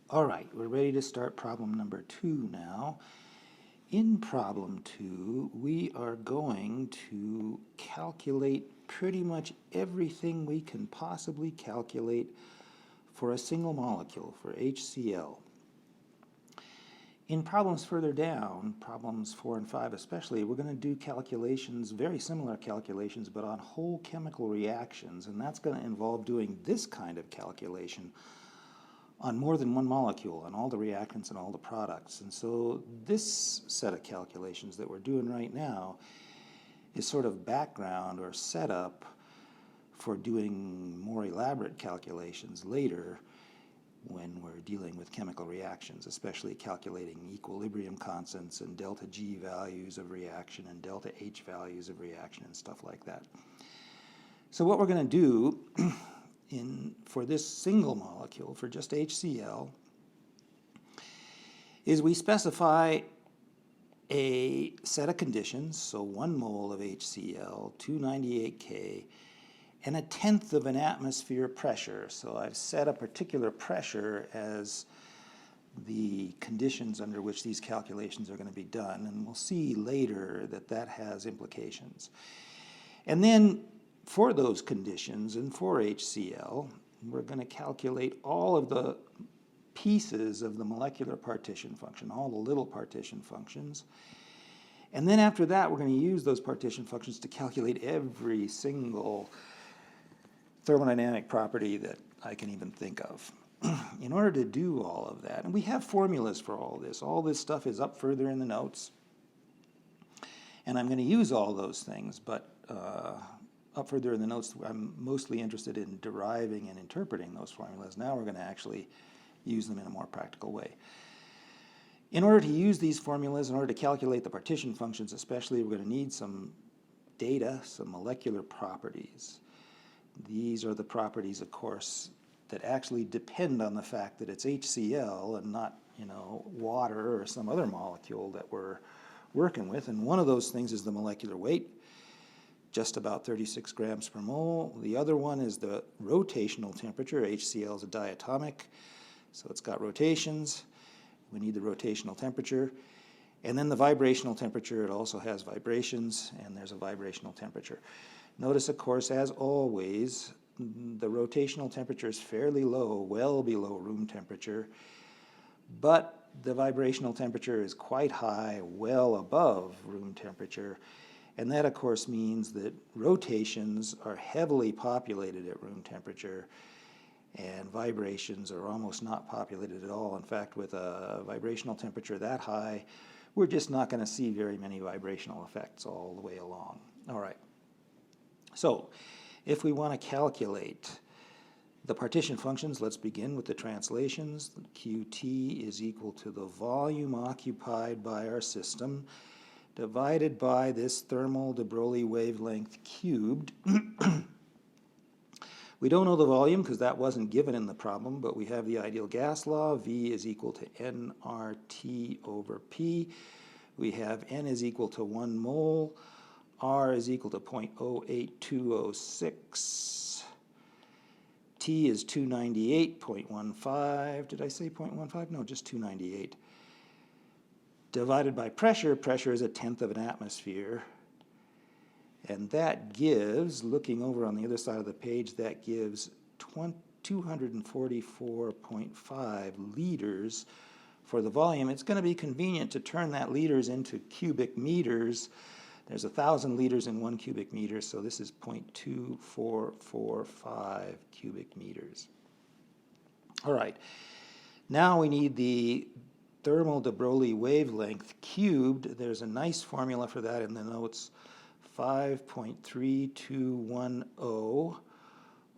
All right, we're ready to start problem number 2 now. In problem 2, we are going to calculate pretty much everything we can possibly calculate for a single molecule, for HCl. In problems further down, problems 4 and 5 especially, we're going to do calculations, very similar calculations, but on whole chemical reactions, and that's going to involve doing this kind of calculation on more than one molecule, on all the reactants and all the products. And so this set of calculations that we're doing right now is sort of background or setup for doing more elaborate calculations later when we're dealing with chemical reactions, especially calculating equilibrium constants and delta G values of reaction and delta H values of reaction and stuff like that. So what we're going to do for this single molecule, for just HCl, is we specify a set of conditions, so 1 mole of HCl, 298 K, and 1/10 of an atmosphere pressure. So I've set a particular pressure as the conditions under which these calculations are going to be done, and we'll see later that that has implications. And then for those conditions and for HCl, we're going to calculate all of the pieces of the molecular partition function, all the little partition functions. And then after that, we're going to use those partition functions to calculate every single thermodynamic property that I can even think of. In order to do all of that, and we have formulas for all this stuff is up further in the notes, and I'm going to use all those things, but up further in the notes, I'm mostly interested in deriving and interpreting those formulas. Now we're going to actually use them in a more practical way. In order to use these formulas, in order to calculate the partition functions especially, we're going to need some data, some molecular properties. These are the properties, of course, that actually depend on the fact that it's HCl and not, water or some other molecule that we're working with. And one of those things is the molecular weight, just about 36 grams per mole. The other one is the rotational temperature. HCl is a diatomic, so it's got rotations. We need the rotational temperature. And then the vibrational temperature, it also has vibrations, and there's a vibrational temperature. Notice, of course, as always, the rotational temperature is fairly low, well below room temperature, but the vibrational temperature is quite high, well above room temperature. And that, of course, means that rotations are heavily populated at room temperature, and vibrations are almost not populated at all. In fact, with a vibrational temperature that high, we're just not going to see very many vibrational effects all the way along. All right. So, if we want to calculate the partition functions, let's begin with the translations. Qt is equal to the volume occupied by our system divided by this thermal de Broglie wavelength cubed. We don't know the volume because that wasn't given in the problem, but we have the ideal gas law. V is equal to nRT over P. We have N is equal to 1 mole. R is equal to 0.08206. T is 298.15. Did I say 0.15? No, just 298. Divided by pressure, pressure is 1/10 of an atmosphere. And that gives, looking over on the other side of the page, that gives 244.5 liters for the volume. It's going to be convenient to turn that liters into cubic meters. There's 1,000 liters in 1 cubic meter, so this is 0.2445 cubic meters. All right, now we need the thermal de Broglie wavelength cubed. There's a nice formula for that in the notes. 5.3210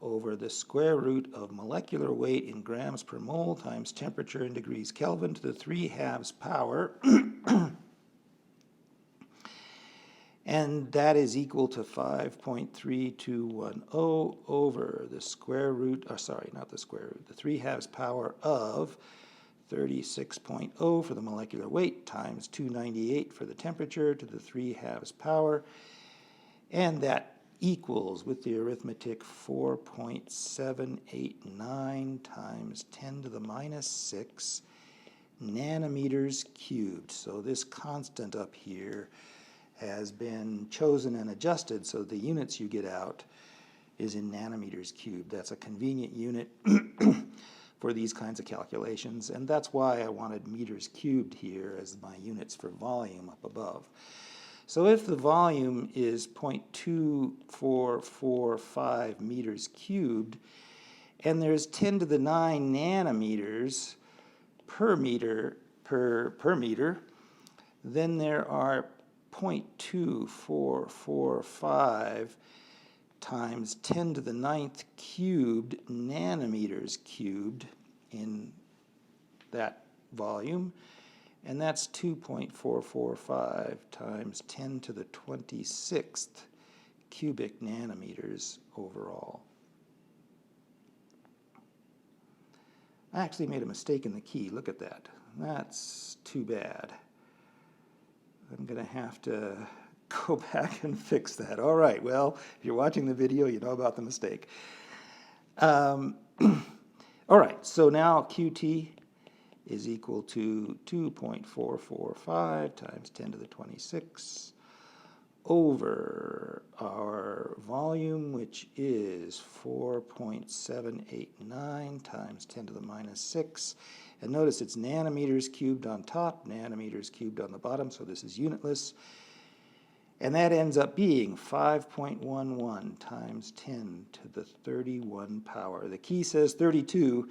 over the square root of molecular weight in grams per mole times temperature in degrees Kelvin to the 3/2 power. And that is equal to 5.3210 over the square root, or sorry, not the square root, the 3/2 power of 36.0 for the molecular weight times 298 for the temperature to the 3/2 power. And that equals, with the arithmetic, 4.789 times 10 to the minus 6 nanometers cubed. So this constant up here has been chosen and adjusted so the units you get out is in nanometers cubed. That's a convenient unit for these kinds of calculations, and that's why I wanted meters cubed here as my units for volume up above. So if the volume is 0.2445 meters cubed, and there's 10 to the 9 nanometers per meter, then there are 0.2445 times 10 to the 9th cubed nanometers cubed in that volume, and that's 2.445 times 10 to the 26th cubic nanometers overall. I actually made a mistake in the key. Look at that. That's too bad. I'm going to have to go back and fix that. All right, well, if you're watching the video, you know about the mistake. All right, so now QT is equal to 2.445 times 10 to the 26 over our volume, which is 4.789 times 10 to the minus 6. And notice it's nanometers cubed on top, nanometers cubed on the bottom, so this is unitless. And that ends up being 5.11 times 10 to the 31 power. The key says 32.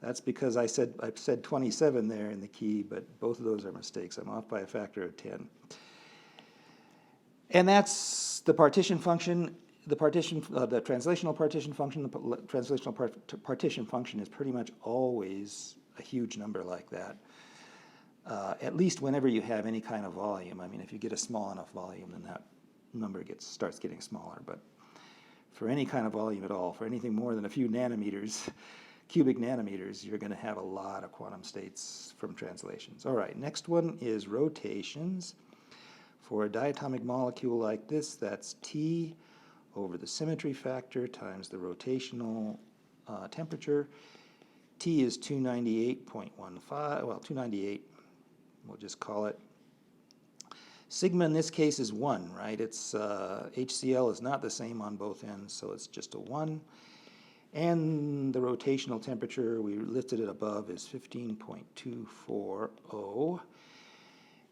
That's because I said 27 there in the key, but both of those are mistakes. I'm off by a factor of 10. And that's the partition function. The translational partition function. The translational partition function is pretty much always a huge number like that. At least whenever you have any kind of volume. I mean, if you get a small enough volume, then that number starts getting smaller. But for any kind of volume at all, for anything more than a few nanometers, cubic nanometers, you're going to have a lot of quantum states from translations. All right, next one is rotations. For a diatomic molecule like this, that's T over the symmetry factor times the rotational temperature. T is 298.15, well, 298, we'll just call it. Sigma in this case is 1, right? It's HCl is not the same on both ends, so it's just a 1. And the rotational temperature, we listed it above, is 15.240.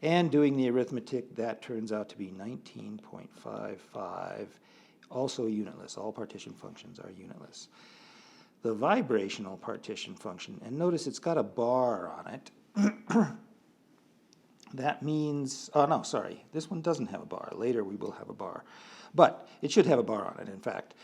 And doing the arithmetic, that turns out to be 19.55, also unitless. All partition functions are unitless. The vibrational partition function, and notice it's got a bar on it. That means, oh no, sorry, this one doesn't have a bar. Later we will have a bar. But it should have a bar on it, in fact.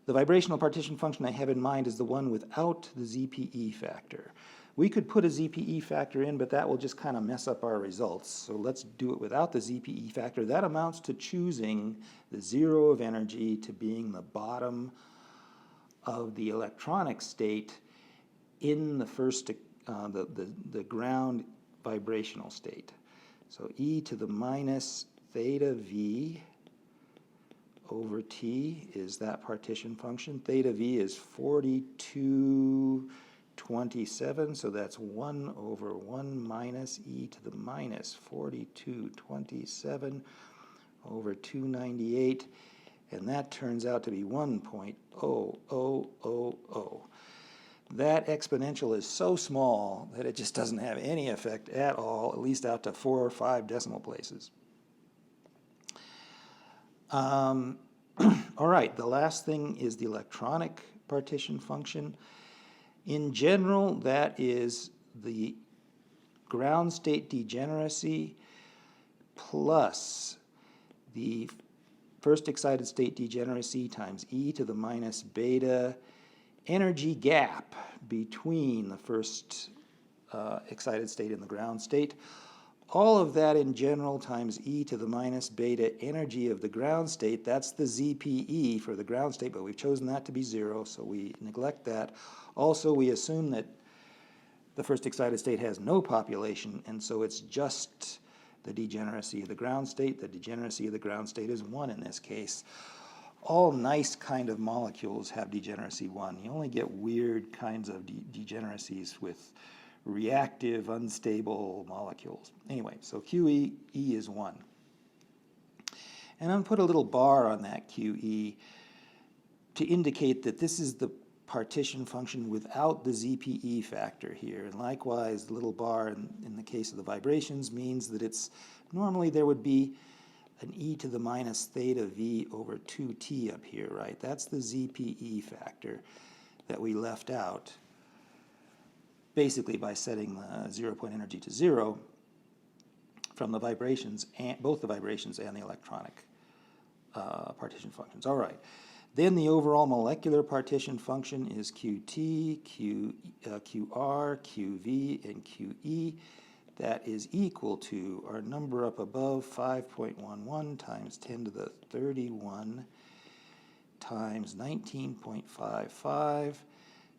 The vibrational partition function I have in mind is the one without the ZPE factor. We could put a ZPE factor in, but that will just kind of mess up our results. So let's do it without the ZPE factor. That amounts to choosing the zero of energy to being the bottom of the electronic state in the first, the ground vibrational state. So e to the minus theta v over t is that partition function. Theta v is 4227, so that's 1 over 1 minus e to the minus 4227 over 298, and that turns out to be 1.0000. That exponential is so small that it just doesn't have any effect at all, at least out to 4 or 5 decimal places. All right, the last thing is the electronic partition function. In general, that is the ground state degeneracy plus the first excited state degeneracy times e to the minus beta energy gap between the first excited state and the ground state. All of that in general times e to the minus beta energy of the ground state. That's the ZPE for the ground state, but we've chosen that to be 0, so we neglect that. Also, we assume that the first excited state has no population, and so it's just the degeneracy of the ground state. The degeneracy of the ground state is 1 in this case. all nice kind of molecules have degeneracy 1. You only get weird kinds of degeneracies with reactive, unstable molecules. Anyway, so QE is 1. And I'm going to put a little bar on that QE to indicate that this is the partition function without the ZPE factor here. And likewise, the little bar in the case of the vibrations means that it's normally there would be an e to the minus theta v over 2t up here, right? That's the ZPE factor that we left out, basically by setting the 0-point energy to 0 from the vibrations, and both the vibrations and the electronic partition functions. All right. Then the overall molecular partition function is Qt, Qr, Qv, and Qe. That is equal to our number up above, 5.11 times 10 to the 31 times 19.55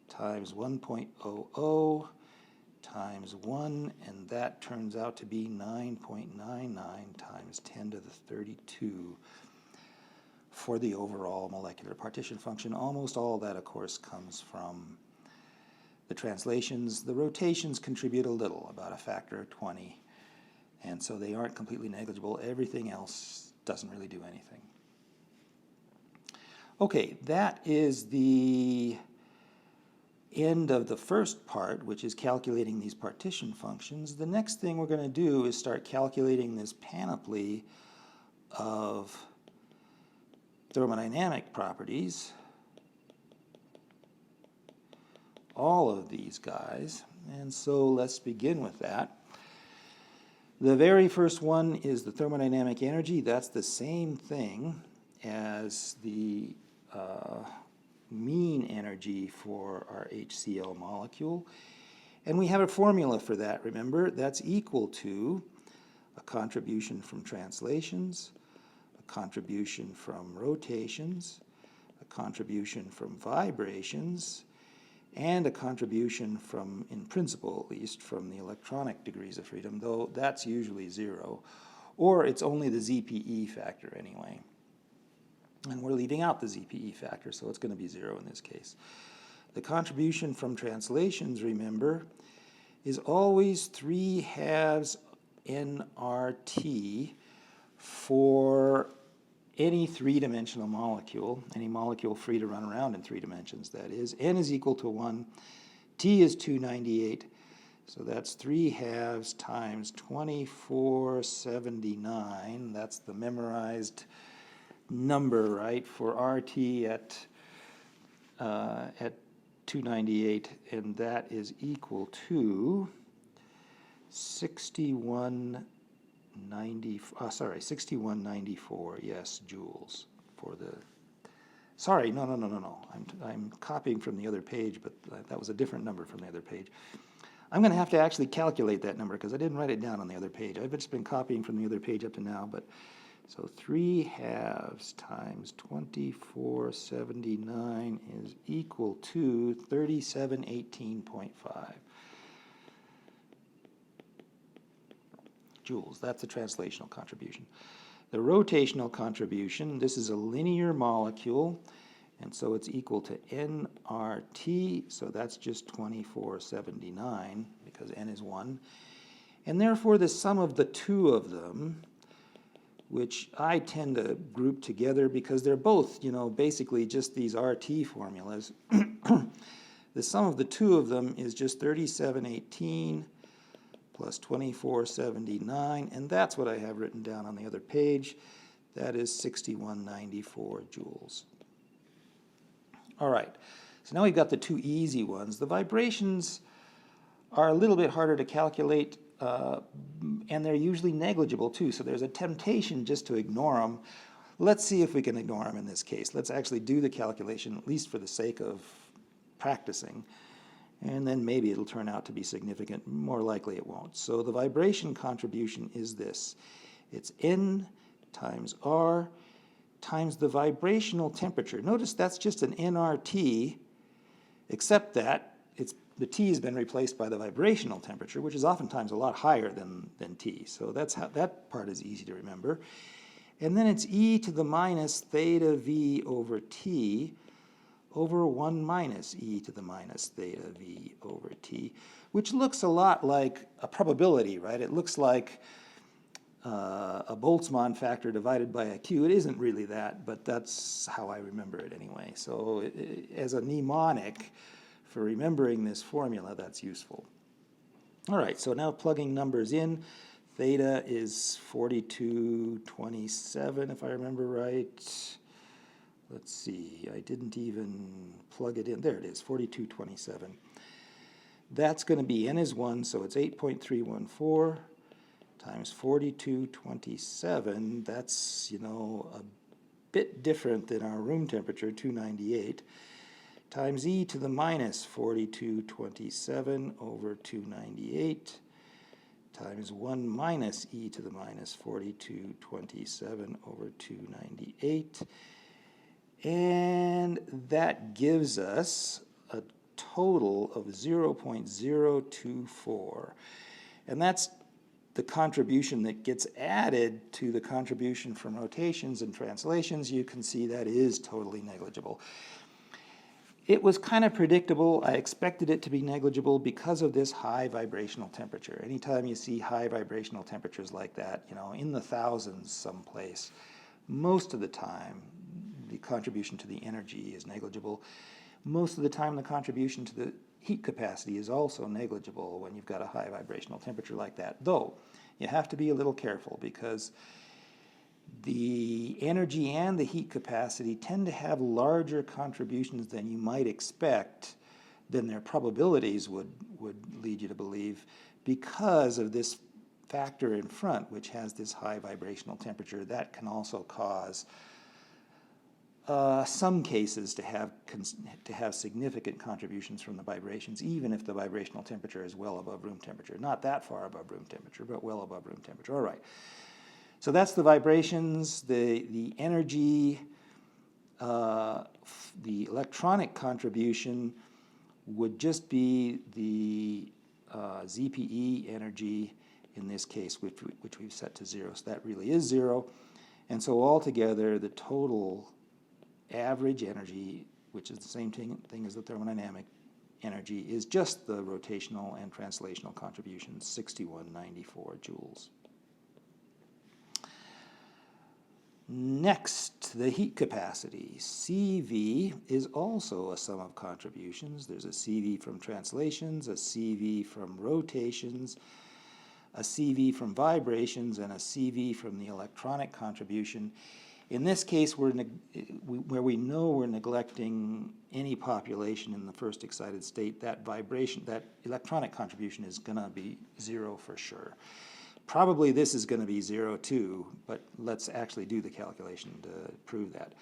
times 1.00 times 1, and that turns out to be 9.99 times 10 to the 32 for the overall molecular partition function. Almost all that, of course, comes from the translations. The rotations contribute a little, about a factor of 20, and so they aren't completely negligible. Everything else doesn't really do anything. Okay, that is the end of the first part, which is calculating these partition functions. The next thing we're going to do is start calculating this panoply of thermodynamic properties, all of these guys. And so let's begin with that. The very first one is the thermodynamic energy. That's the same thing as the mean energy for our HCl molecule. And we have a formula for that, remember? That's equal to a contribution from translations, a contribution from rotations, a contribution from vibrations, and a contribution from, in principle at least, from the electronic degrees of freedom, though that's usually 0. Or it's only the ZPE factor anyway. And we're leaving out the ZPE factor, so it's going to be 0 in this case. The contribution from translations, remember, is always 3/2 nRT for any three-dimensional molecule, any molecule free to run around in 3 dimensions, that is. N is equal to 1, T is 298, so that's 3/2 times 2479. That's the memorized number, right, for RT at 298, and that is equal to 6194, yes, joules for the, sorry, no. I'm copying from the other page, but that was a different number from the other page. I'm going to have to actually calculate that number because I didn't write it down on the other page. I've just been copying from the other page up to now, but so 3/2 times 2479 is equal to 3718.5 joules. That's the translational contribution. The rotational contribution, this is a linear molecule, and so it's equal to nRT, so that's just 2479 because n is 1. And therefore the sum of the two of them, which I tend to group together because they're both, basically just these RT formulas. The sum of the two of them is just 3718 plus 2479, and that's what I have written down on the other page. That is 6194 joules. All right, so now we've got the two easy ones. The vibrations are a little bit harder to calculate, and they're usually negligible too, so there's a temptation just to ignore them. Let's see if we can ignore them in this case. Let's actually do the calculation, at least for the sake of practicing, and then maybe it'll turn out to be significant. More likely it won't. So the vibration contribution is this. It's N times R times the vibrational temperature. Notice that's just an nRT, except that the T has been replaced by the vibrational temperature, which is oftentimes a lot higher than T. So that's how that part is easy to remember. And then it's e to the minus theta v over t over 1 minus e to the minus theta v over t, which looks a lot like a probability, right? It looks like a Boltzmann factor divided by a q. It isn't really that, but that's how I remember it anyway. So as a mnemonic for remembering this formula, that's useful. All right, so now plugging numbers in. Theta is 4227, if I remember right. Let's see, I didn't even plug it in. There it is, 4227. That's going to be n is 1, so it's 8.314 times 4227. That's, a bit different than our room temperature, 298, times e to the minus 4227 over 298 times 1 minus e to the minus 4227 over 298. And that gives us a total of 0.024. And that's the contribution that gets added to the contribution from rotations and translations. You can see that is totally negligible. It was kind of predictable. I expected it to be negligible because of this high vibrational temperature. Anytime you see high vibrational temperatures like that, in the thousands someplace, most of the time the contribution to the energy is negligible. Most of the time the contribution to the heat capacity is also negligible when you've got a high vibrational temperature like that. Though, you have to be a little careful because the energy and the heat capacity tend to have larger contributions than you might expect, than their probabilities would lead you to believe, because of this factor in front, which has this high vibrational temperature. That can also cause some cases to have significant contributions from the vibrations, even if the vibrational temperature is well above room temperature. Not that far above room temperature, but well above room temperature. All right. So that's the vibrations, the energy, the electronic contribution would just be the ZPE energy in this case, which we've set to 0. So that really is 0. And so altogether, the total average energy, which is the same thing as the thermodynamic energy, is just the rotational and translational contributions, 6194 joules. Next, the heat capacity. CV is also a sum of contributions. There's a CV from translations, a CV from rotations, a CV from vibrations, and a CV from the electronic contribution. In this case, where we know we're neglecting any population in the first excited state, that electronic contribution is going to be 0 for sure. Probably this is going to be 0 too, but let's actually do the calculation to prove that.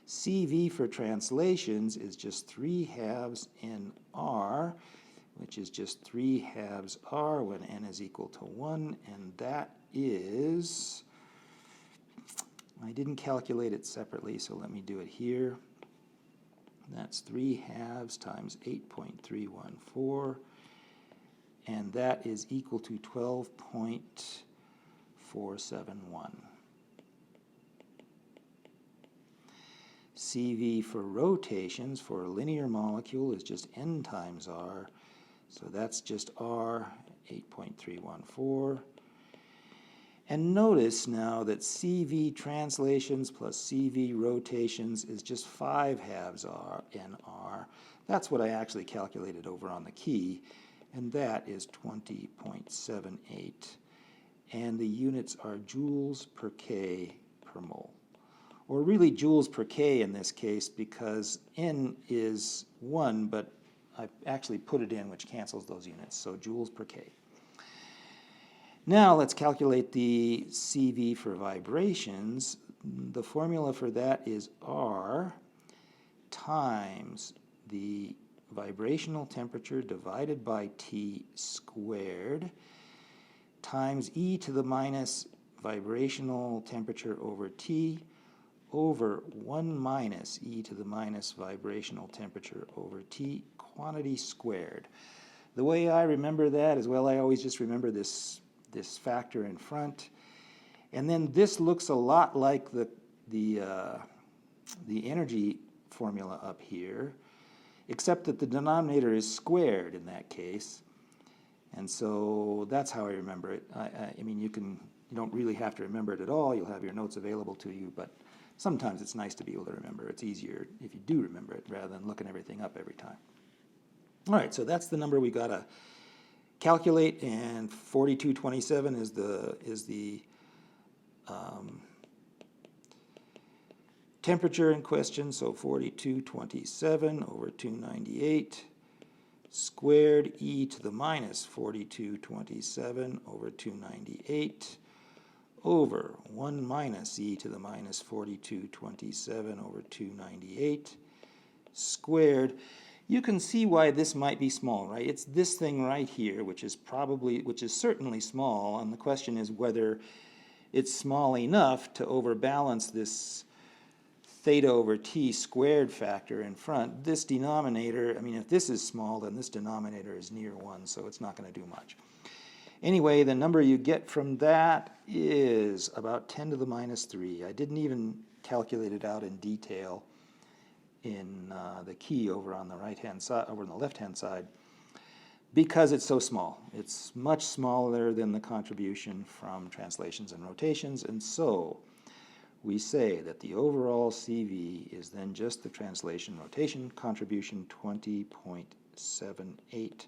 CV for translations is just 3/2 nr, which is just 3/2 r when n is equal to 1, and that is, I didn't calculate it separately, so let me do it here. That's 3/2 times 8.314, and that is equal to 12.471. CV for rotations for a linear molecule is just n times r, so that's just r, 8.314. And notice now that CV translations plus CV rotations is just 5/2 r nr. That's what I actually calculated over on the key, and that is 20.78. And the units are joules per K per mole. Or really joules per K in this case, because N is 1, but I actually put it in, which cancels those units, so joules per K. Now let's calculate the CV for vibrations. The formula for that is R times the vibrational temperature divided by T squared times e to the minus vibrational temperature over T over 1 minus e to the minus vibrational temperature over T quantity squared. The way I remember that is, well, I always just remember this factor in front, And then this looks a lot like the energy formula up here, except that the denominator is squared in that case. And so that's how I remember it. I mean, you don't really have to remember it at all. You'll have your notes available to you, but sometimes it's nice to be able to remember. It's easier if you do remember it rather than looking everything up every time. All right, so that's the number we got to calculate, and 4227 is the temperature in question, so 4227 over 298 squared e to the minus 4227 over 298 over 1 minus e to the minus 4227 over 298 squared. You can see why this might be small, right? It's this thing right here, which is certainly small, and the question is whether it's small enough to overbalance this theta over t squared factor in front. This denominator, I mean, if this is small, then this denominator is near 1, so it's not going to do much. Anyway, the number you get from that is about 10 to the minus 3. I didn't even calculate it out in detail in the key over on the right-hand side, over on the left-hand side, because it's so small. It's much smaller than the contribution from translations and rotations, and so we say that the overall CV is then just the translation rotation contribution, 20.78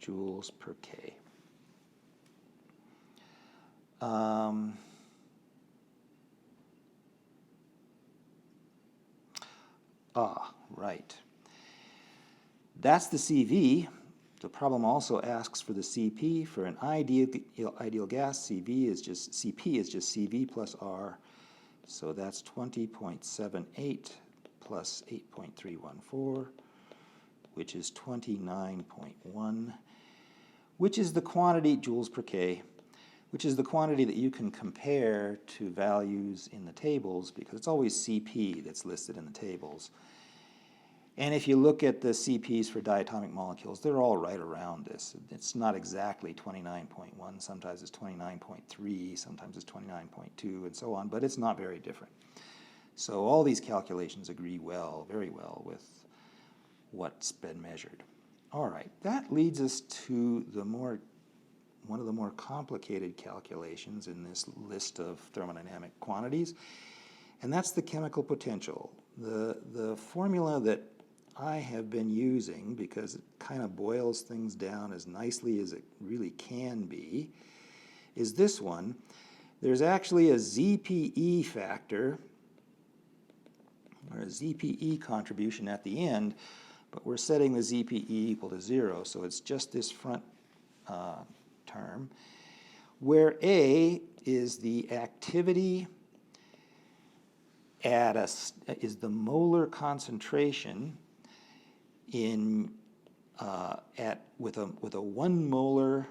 joules per K. Right. That's the CV. The problem also asks for the CP. For an ideal gas, CP is just CV plus R. So that's 20.78 plus 8.314, which is 29.1, which is the quantity, joules per K, which is the quantity that you can compare to values in the tables, because it's always CP that's listed in the tables. And if you look at the CPs for diatomic molecules, they're all right around this. It's not exactly 29.1. Sometimes it's 29.3, sometimes it's 29.2, and so on, but it's not very different. So all these calculations agree well, very well, with what's been measured. All right, that leads us to one of the more complicated calculations in this list of thermodynamic quantities, and that's the chemical potential. The formula that I have been using, because it kind of boils things down as nicely as it really can be, is this one. There's actually a ZPE factor, or a ZPE contribution at the end, but we're setting the ZPE equal to 0, so it's just this front term, where A is the activity is the molar concentration with a 1 molar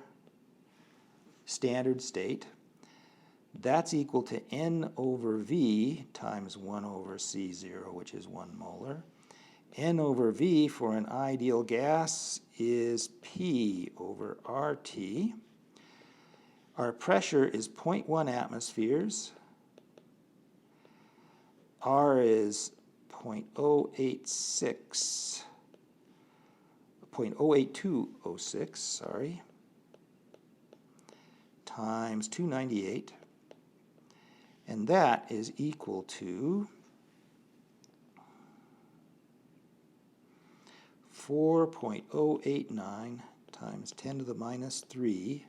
standard state. That's equal to N over V times 1 over C0, which is 1 molar. N over V for an ideal gas is P over RT. Our pressure is 0.1 atmospheres. R is 0.08206, sorry, times 298, and that is equal to 4.089 times 10 to the minus 3,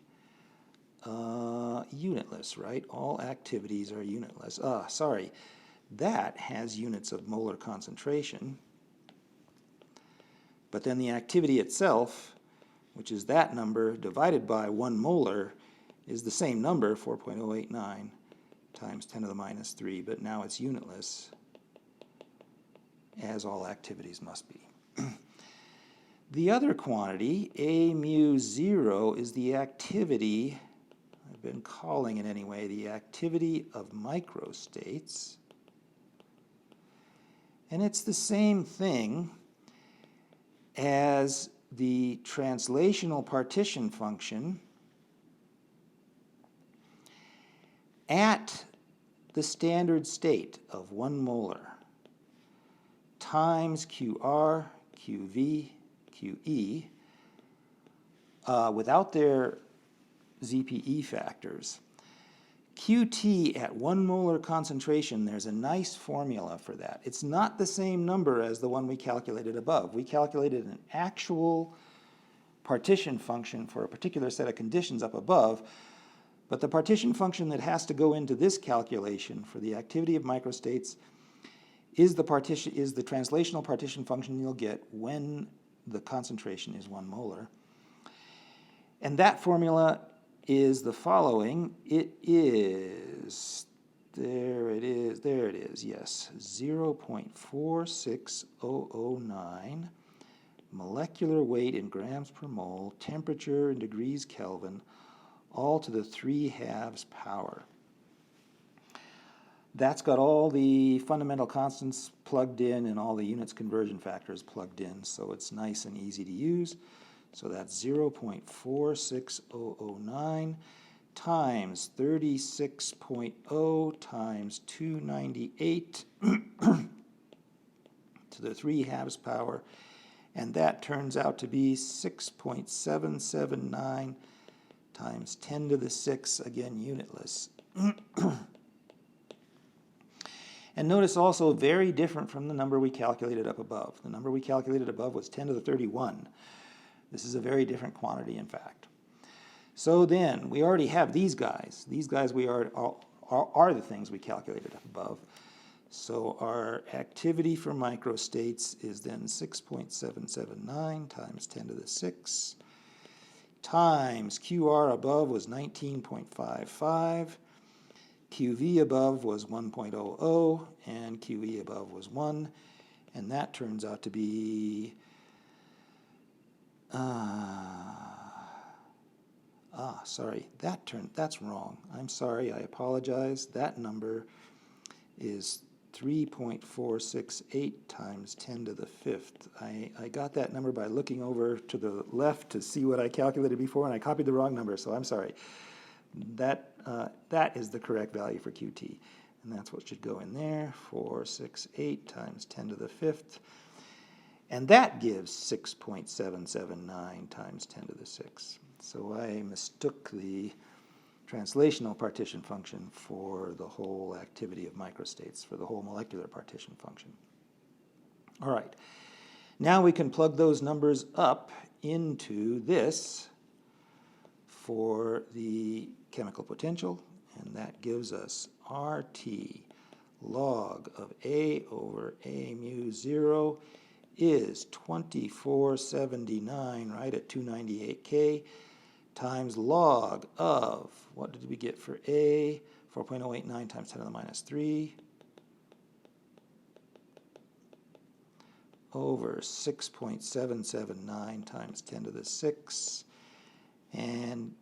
unitless, right? All activities are unitless. Sorry, that has units of molar concentration, but then the activity itself, which is that number divided by 1 molar, is the same number, 4.089 times 10 to the minus 3, but now it's unitless, as all activities must be. The other quantity, A mu 0, is the activity, I've been calling it anyway, the activity of microstates. And it's the same thing as the translational partition function, at the standard state of 1 molar times QR, QV, QE, without their ZPE factors. QT at 1 molar concentration, there's a nice formula for that. It's not the same number as the one we calculated above. We calculated an actual partition function for a particular set of conditions up above, but the partition function that has to go into this calculation for the activity of microstates is the translational partition function you'll get when the concentration is 1 molar. And that formula is the following. It is, there it is, yes, 0.46009, molecular weight in grams per mole, temperature in degrees Kelvin, all to the 3/2 power. That's got all the fundamental constants plugged in and all the units conversion factors plugged in, so it's nice and easy to use. So that's 0.46009 times 36.0 times 298 to the 3/2 power, and that turns out to be 6.779 times 10 to the 6, again unitless. And notice also very different from the number we calculated up above. The number we calculated above was 10 to the 31. This is a very different quantity, in fact. So then, we already have these guys. These guys are the things we calculated up above. So our activity for microstates is then 6.779 times 10 to the 6 times QR above was 19.55, QV above was 1.00, and QE above was 1, and that turns out to be sorry, that's wrong. I'm sorry, I apologize. That number is 3.468 times 10 to the 5th. I got that number by looking over to the left to see what I calculated before, and I copied the wrong number, so I'm sorry. That is the correct value for QT, and that's what should go in there, 468 times 10 to the 5th. And that gives 6.779 times 10 to the 6. So I mistook the translational partition function for the whole activity of microstates, for the whole molecular partition function. All right. Now we can plug those numbers up into this for the chemical potential, and that gives us RT log of A over A mu 0 is 2479, right, at 298 K, times log of, what did we get for A? 4.089 times 10 to the minus 3 over 6.779 times 10 to the 6, and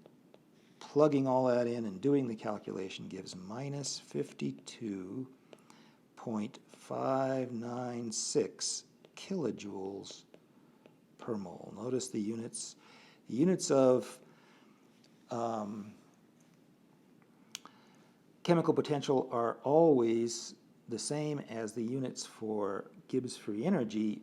plugging all that in and doing the calculation gives minus 52.596 kilojoules per mole. Notice the units. The units of chemical potential are always the same as the units for Gibbs free energy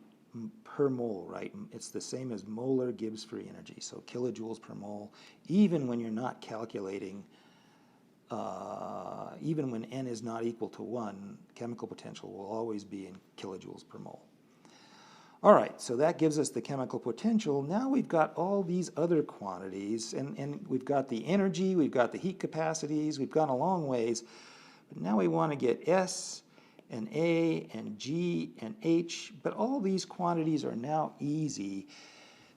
per mole, right? It's the same as molar Gibbs free energy, so kilojoules per mole, even when you're not calculating, even when n is not equal to 1, chemical potential will always be in kilojoules per mole. All right, so that gives us the chemical potential. Now we've got all these other quantities, and we've got the energy, we've got the heat capacities, we've gone a long ways, but now we want to get S and A and G and H, but all these quantities are now easy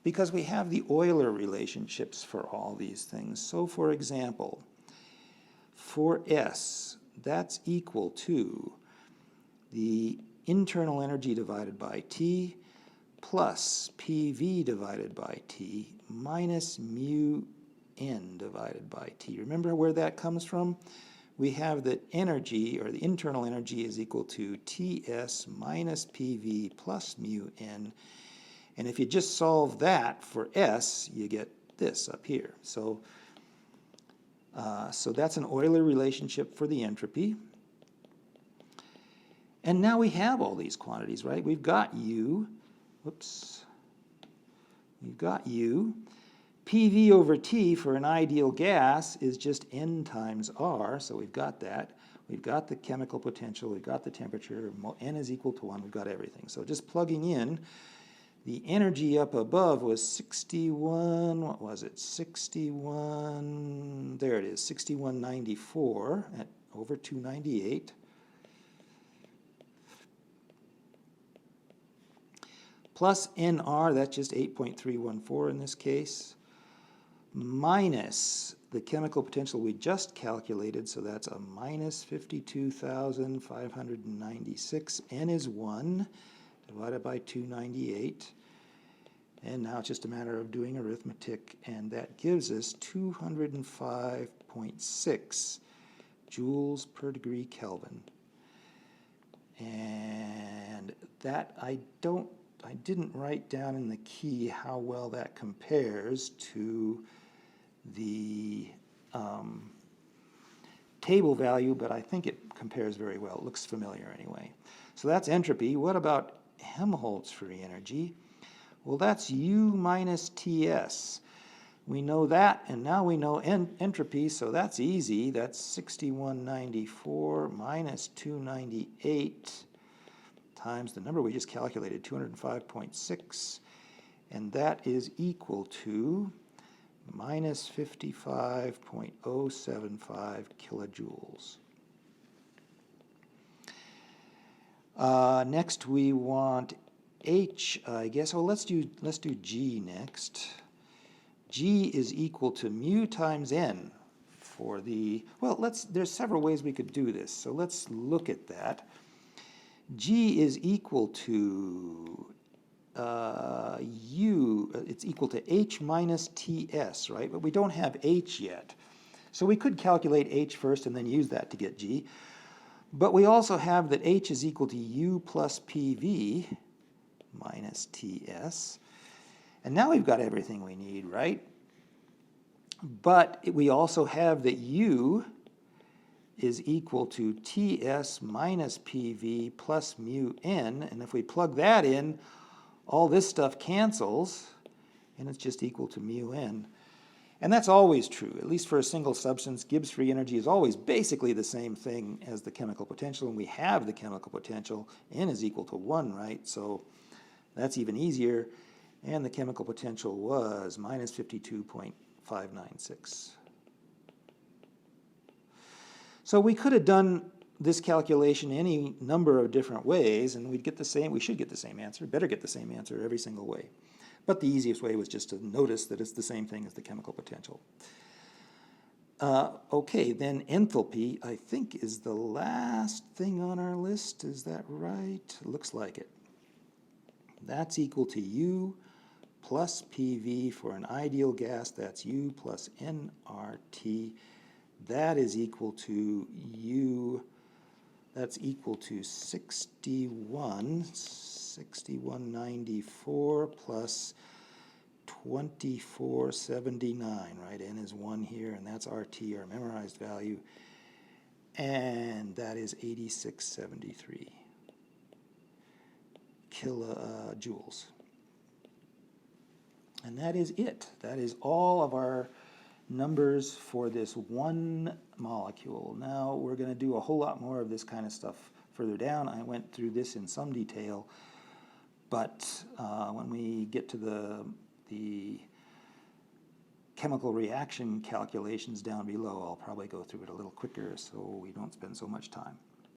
because we have the Euler relationships for all these things. So for example, for S, that's equal to the internal energy divided by T plus PV divided by T minus mu N divided by T. Remember where that comes from? We have that energy, or the internal energy, is equal to Ts minus PV plus mu N. And if you just solve that for S, you get this up here. So So that's an Euler relationship for the entropy. And now we have all these quantities, right? We've got U. Whoops. We've got U. PV over T for an ideal gas is just N times R, so we've got that. We've got the chemical potential, we've got the temperature, N is equal to 1, we've got everything. So just plugging in, the energy up above was 61, what was it? 61, there it is, 6194 over 298. Plus NR, that's just 8.314 in this case, minus the chemical potential we just calculated, so that's a minus 52,596. N is 1 divided by 298. And now it's just a matter of doing arithmetic, and that gives us 205.6 joules per degree Kelvin. And that I didn't write down in the key how well that compares to the table value, but I think it compares very well. It looks familiar anyway. So that's entropy. What about Helmholtz free energy? Well, that's U minus Ts. We know that, and now we know entropy, so that's easy. That's 6194 minus 298 times the number we just calculated, 205.6, and that is equal to minus 55.075 kilojoules. Next we want H, I guess. Well, let's do G next. G is equal to mu times N for the, well, there's several ways we could do this, so let's look at that. G is equal to it's equal to H minus Ts, right? But we don't have H yet. So we could calculate H first and then use that to get G. But we also have that H is equal to U plus PV minus Ts. And now we've got everything we need, right? But we also have that U is equal to Ts minus PV plus mu N. And if we plug that in, all this stuff cancels, and it's just equal to mu N. And that's always true, at least for a single substance. Gibbs free energy is always basically the same thing as the chemical potential, and we have the chemical potential. N is equal to 1, right? So that's even easier. And the chemical potential was minus 52.596. So we could have done this calculation any number of different ways, and we'd get the same, we should get the same answer, better get the same answer every single way. But the easiest way was just to notice that it's the same thing as the chemical potential. Okay, then enthalpy, I think, is the last thing on our list. Is that right? Looks like it. That's equal to U plus PV for an ideal gas. That's U plus nRT. That is equal to U, that's equal to 6194 plus 2479, right? N is 1 here, and that's RT, our memorized value. And that is 8673 kilojoules. And that is it. That is all of our numbers for this one molecule. Now we're going to do a whole lot more of this kind of stuff further down. I went through this in some detail, but when we get to the chemical reaction calculations down below, I'll probably go through it a little quicker so we don't spend so much time.